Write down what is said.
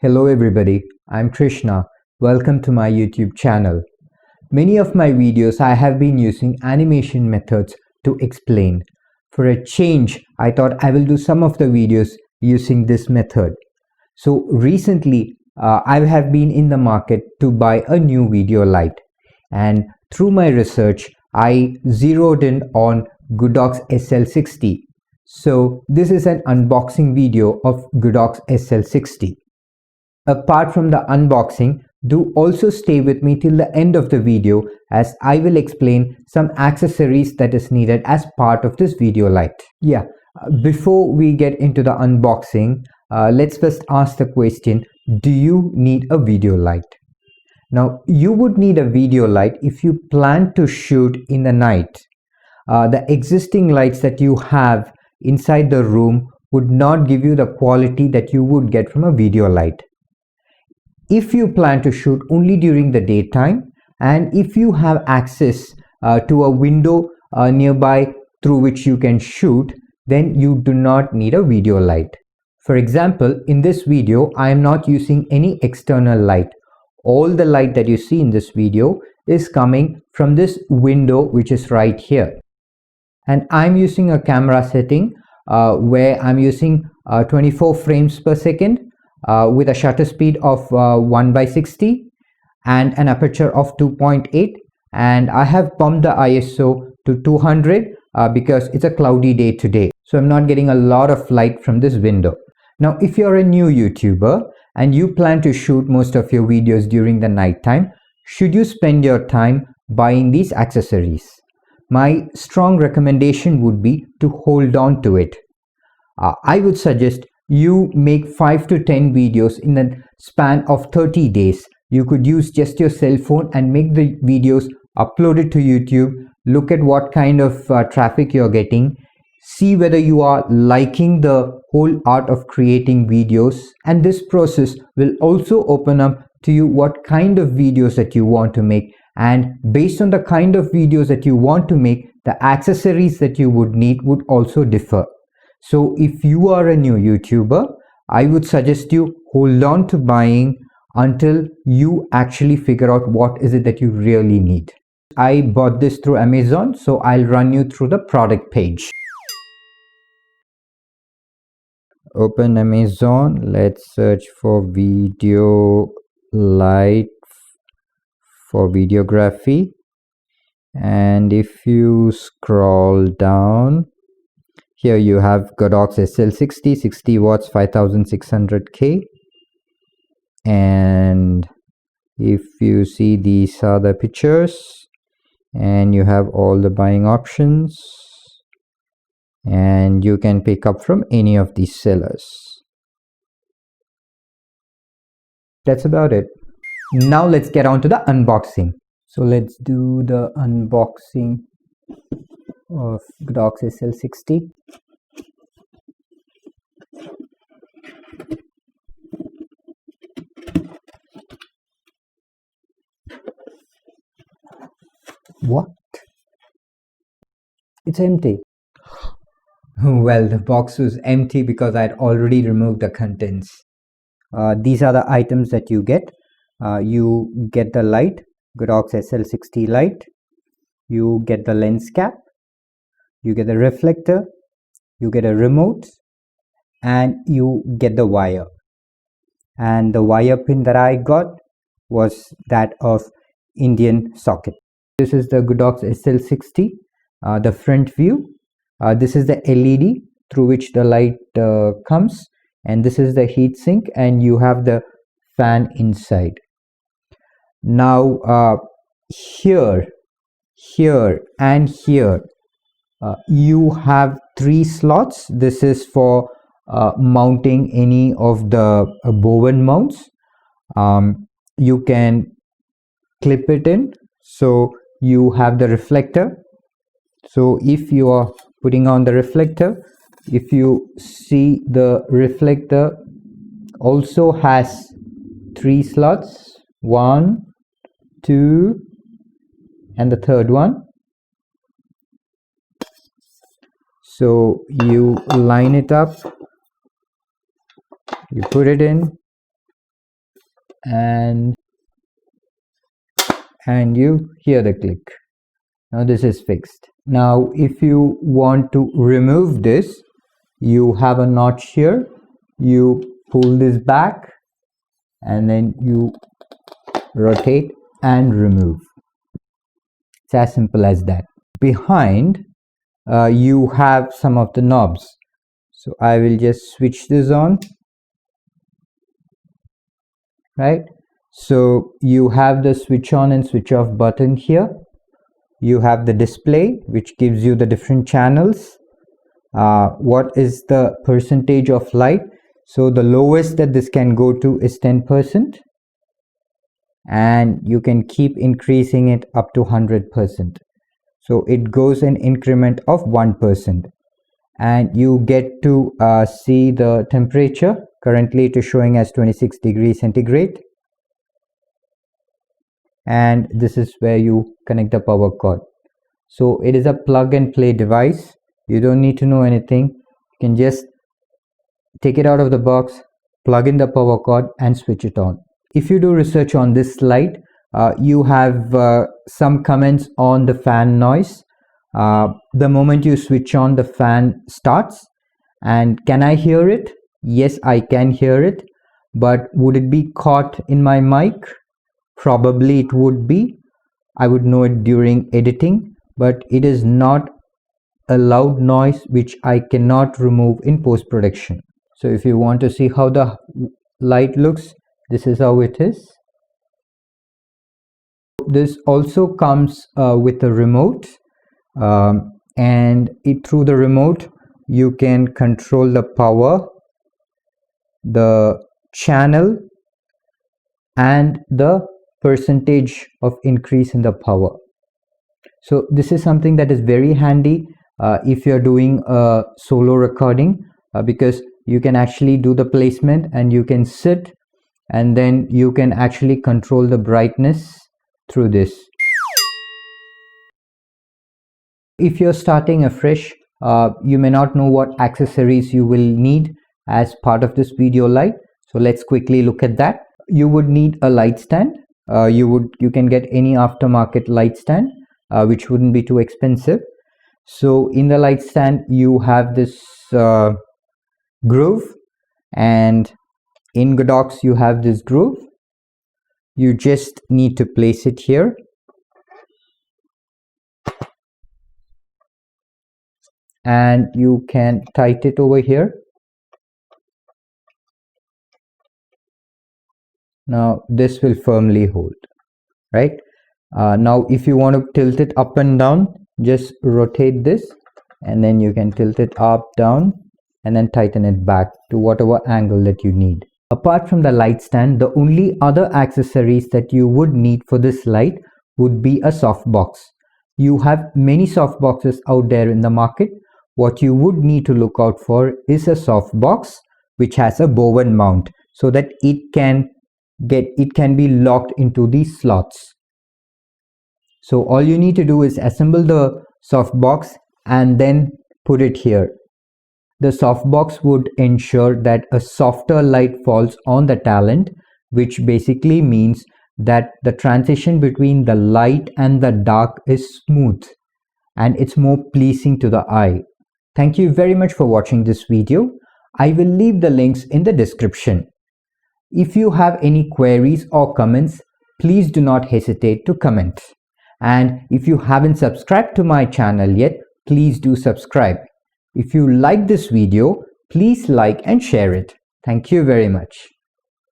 Hello everybody, I'm Krishna. Welcome to my YouTube channel. Many of my videos I have been using animation methods to explain. For a change, I thought I will do some of the videos using this method. So recently, I have been in the market to buy a new video light, and through my research, I zeroed in on Godox SL60. So this is an unboxing video of Godox SL60. Apart from the unboxing, do also stay with me till the end of the video as I will explain some accessories that is needed as part of this video light. Before we get into the unboxing, let's first ask the question, do you need a video light? Now, you would need a video light if you plan to shoot in the night. The existing lights that you have inside the room would not give you the quality that you would get from a video light. If you plan to shoot only during the daytime, and if you have access to a window nearby through which you can shoot, then you do not need a video light. For example, in this video, I am not using any external light. All the light that you see in this video is coming from this window which is right here. And I'm using a camera setting where I'm using 24 frames per second with a shutter speed of 1/60 and an aperture of 2.8, and I have bumped the ISO to 200 because it's a cloudy day today, so I'm not getting a lot of light from this window. Now, if you're a new YouTuber and you plan to shoot most of your videos during the night time, should you spend your time buying these accessories? My strong recommendation would be to hold on to it. I would suggest you make 5 to 10 videos in a span of 30 days. You could use just your cell phone and make the videos, upload it to YouTube, look at what kind of traffic you're getting, see whether you are liking the whole art of creating videos, and this process will also open up to you what kind of videos that you want to make, and based on the kind of videos that you want to make, the accessories that you would need would also differ. So if you are a new YouTuber, I would suggest you hold on to buying until you actually figure out what is it that you really need. I bought this through Amazon, so I'll run you through the product page. Open Amazon, let's search for video light for videography, and if you scroll down, here you have Godox SL60, 60 watts, 5600K, and if you see, these are the pictures, and you have all the buying options, and you can pick up from any of these sellers. That's about it. Now let's get on to the unboxing. So let's do the unboxing of Godox SL60. What? It's empty. Well, the box was empty because I'd already removed the contents. These are the items that you get. You get the light, Godox SL60 light. You get the lens cap. You get the reflector. You get a remote. And you get the wire. And the wire pin that I got was that of Indian socket. This is the Godox SL60, the front view. This is the LED through which the light comes, and this is the heat sink, and you have the fan inside. Now here and here you have 3 slots. This is for mounting any of the bowen mounts. You can clip it in, so you have the reflector. So if you are putting on the reflector, if you see, the reflector also has 3 slots, 1, 2, and the third one. So you line it up, you put it in, and you hear the click. Now this is fixed. Now if you want to remove this, you have a notch here, you pull this back and then you rotate and remove. It's as simple as that. Behind you have some of the knobs, so I will just switch this on, right? So you have the switch on and switch off button here. You have the display which gives you the different channels. What is the percentage of light? So the lowest that this can go to is 10%, and you can keep increasing it up to 100%. So it goes in increment of 1%, and you get to see the temperature. Currently it is showing as 26 degrees centigrade, and this is where you connect the power cord. So it is a plug and play device. You don't need to know anything. You can just take it out of the box, plug in the power cord and switch it on. If you do research on this light, you have some comments on the fan noise. The moment you switch on, the fan starts. And can I hear it? Yes, I can hear it. But would it be caught in my mic? Probably it would be. I would know it during editing, but it is not a loud noise which I cannot remove in post-production. So if you want to see how the light looks, this is how it is. This also comes with a remote, and through the remote you can control the power, the channel and the percentage of increase in the power. So this is something that is very handy if you're doing a solo recording, because you can actually do the placement and you can sit, and then you can actually control the brightness through this. If you're starting afresh, you may not know what accessories you will need as part of this video light. So let's quickly look at that. You would need a light stand. You can get any aftermarket light stand, which wouldn't be too expensive. So in the light stand you have this groove, and in Godox you have this groove. You just need to place it here, and you can tighten it over here. Now this will firmly hold, right? Now if you want to tilt it up and down, just rotate this, and then you can tilt it up, down, and then tighten it back to whatever angle that you need. Apart from the light stand, the only other accessories that you would need for this light would be a softbox. You have many softboxes out there in the market. What you would need to look out for is a softbox which has a bowen mount, so that it can be locked into these slots. So all you need to do is assemble the softbox and then put it here. The softbox would ensure that a softer light falls on the talent, which basically means that the transition between the light and the dark is smooth and it's more pleasing to the eye. Thank you very much for watching this video. I will leave the links in the description. If you have any queries or comments, please do not hesitate to comment. And if you haven't subscribed to my channel yet, please do subscribe. If you like this video, please like and share it. Thank you very much.